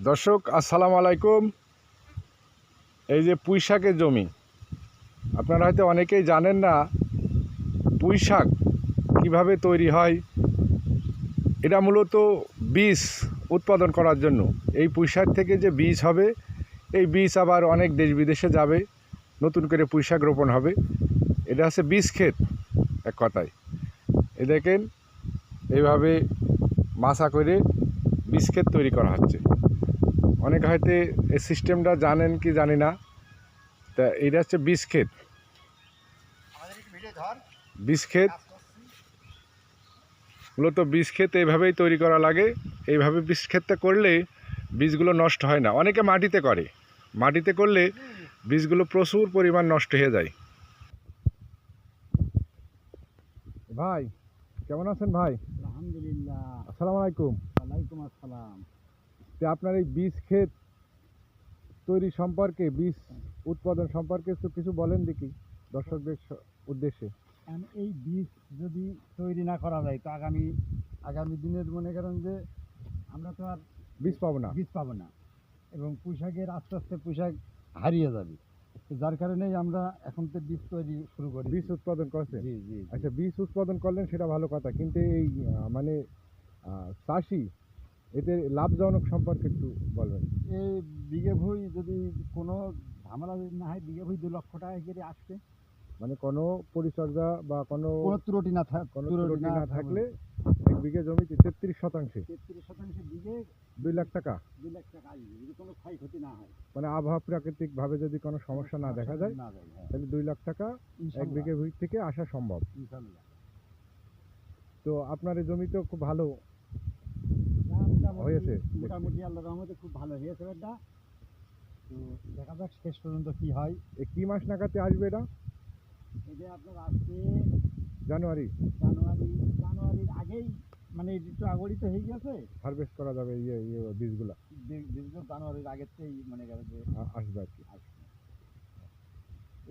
দর্শক আসসালামু আলাইকুম। এই যে পুঁই শাকের জমি, আপনারা হয়তো অনেকেই জানেন না পুঁই শাক কীভাবে তৈরি হয়। এটা মূলত বীজ উৎপাদন করার জন্য। এই পুঁই শাক থেকে যে বীজ হবে, এই বীজ আবার অনেক দেশ বিদেশে যাবে, নতুন করে পুঁই শাক রোপণ হবে। এটা হচ্ছে বীজ ক্ষেত এক কথায়। এ দেখেন এইভাবে মাচা করে বীজ ক্ষেত তৈরি করা হচ্ছে। অনেকে হয়তো এই সিস্টেমটা জানেন কি জানি না। তা এটা হচ্ছে বীজ ক্ষেত। বীজ ক্ষেত মূলত বীজ ক্ষেত এইভাবেই তৈরি করা লাগে। এইভাবে বীজ ক্ষেতটা করলে বীজগুলো নষ্ট হয় না। অনেকে মাটিতে করে, মাটিতে করলে বীজগুলো প্রচুর পরিমাণ নষ্ট হয়ে যায়। ভাই কেমন আছেন ভাই? আলহামদুলিল্লাহ। আসসালামু আলাইকুম। ওয়ালাইকুম আসসালাম। তো আপনার এই বীজ ক্ষেত তৈরি সম্পর্কে, বীজ উৎপাদন সম্পর্কে একটু কিছু বলেন দেখি দর্শকদের উদ্দেশ্যে। এই বীজ যদি তৈরি না করা যায় তো আগামী দিনের মনে করেন যে আমরা তো আর বীজ পাবো না। বীজ পাবো না এবং পোশাকের আস্তে আস্তে পোশাক হারিয়ে যাবে। তো যার কারণেই আমরা এখন তো বীজ তৈরি শুরু করি। বীজ উৎপাদন করছেন? জি জি। আচ্ছা, বীজ উৎপাদন করলেন সেটা ভালো কথা, কিন্তু এই মানে চাষি এতে লাভজনক সম্পর্কে একটু বলবেন। এই বিঘে ভুঁই যদি কোনো ঝামেলা যদি না হয়, বিঘে ভুঁই 2 লক্ষ টাকা করে আসবে। মানে কোনো পরিচর্যা বা কোনো ত্রুটি না থাকলে 1 বিঘে জমিতে 33 শতাংশে 33% বিঘে 2 লাখ টাকা। 2 লাখ টাকা আসবে যদি কোনো ক্ষয়ক্ষতি না হয়। মানে আবহাওয়া প্রাকৃতিকভাবে যদি কোনো সমস্যা না দেখা যায়, তাহলে 2 লাখ টাকা 1 বিঘে ভূমি থেকে আসা সম্ভব। ইনশাআল্লাহ। তো আপনার এই জমি তো খুব ভালো হয়েছে। মোটামুটি আল্লাহর রহমতে খুব ভালো হয়েছে এটা। তো দেখা যাক শেষ পর্যন্ত কি হয়। কি মাস নাগাদে আসবে এটা? এটা আপনার আসবে জানুয়ারির আগেই, মানে একটু আগেই তো হয়ে গেছে। হারভেস্ট করা যাবে বীজগুলো জানুয়ারির আগেতেই মনে করেন যে আসবে আর কি।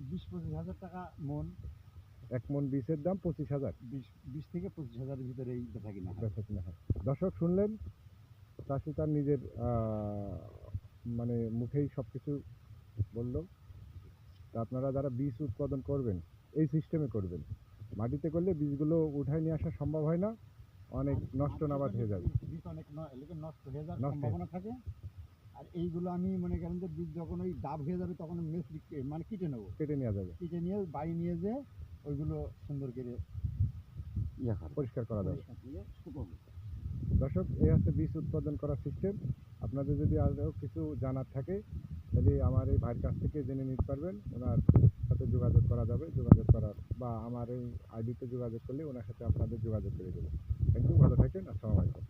20-25 হাজার টাকা মন। 1 মন বীজের দাম 25,000। 20 থেকে 25,000-এর ভিতরেই বেচা কিনা হয়। দর্শক শুনলেন, চাষি তার নিজের মানে মুখেই সব কিছু বলল। তা আপনারা যারা বীজ উৎপাদন করবেন এই সিস্টেমে করবেন। মাটিতে করলে বীজগুলো উঠায় নিয়ে আসা সম্ভব হয় না, অনেক নষ্ট নাবাদ হয়ে যাবে, বীজ অনেক নষ্ট হয়ে যাওয়ার সম্ভাবনা থাকে। আর এইগুলো আমি মনে করেন যে বীজ যখন ওই ডাব হয়ে যাবে তখন মানে কেটে নেবো, কেটে নেওয়া যাবে, কেটে নিয়ে বাড়ি নিয়ে যে ওইগুলো সুন্দর করে পরিষ্কার করা যাবে। দর্শক, এই হচ্ছে বীজ উৎপাদন করার সিস্টেম। আপনাদের যদি আরও কিছু জানার থাকে তাহলে আমার এই ভাইয়ের কাছ থেকে জেনে নিতে পারবেন। ওনার সাথে যোগাযোগ করা যাবে, যোগাযোগ করার বা আমার এই আইডিতে যোগাযোগ করলে ওনার সাথে আপনাদের যোগাযোগ করে দেবো। থ্যাংক ইউ, ভালো থাকেন, আসসালামু আলাইকুম।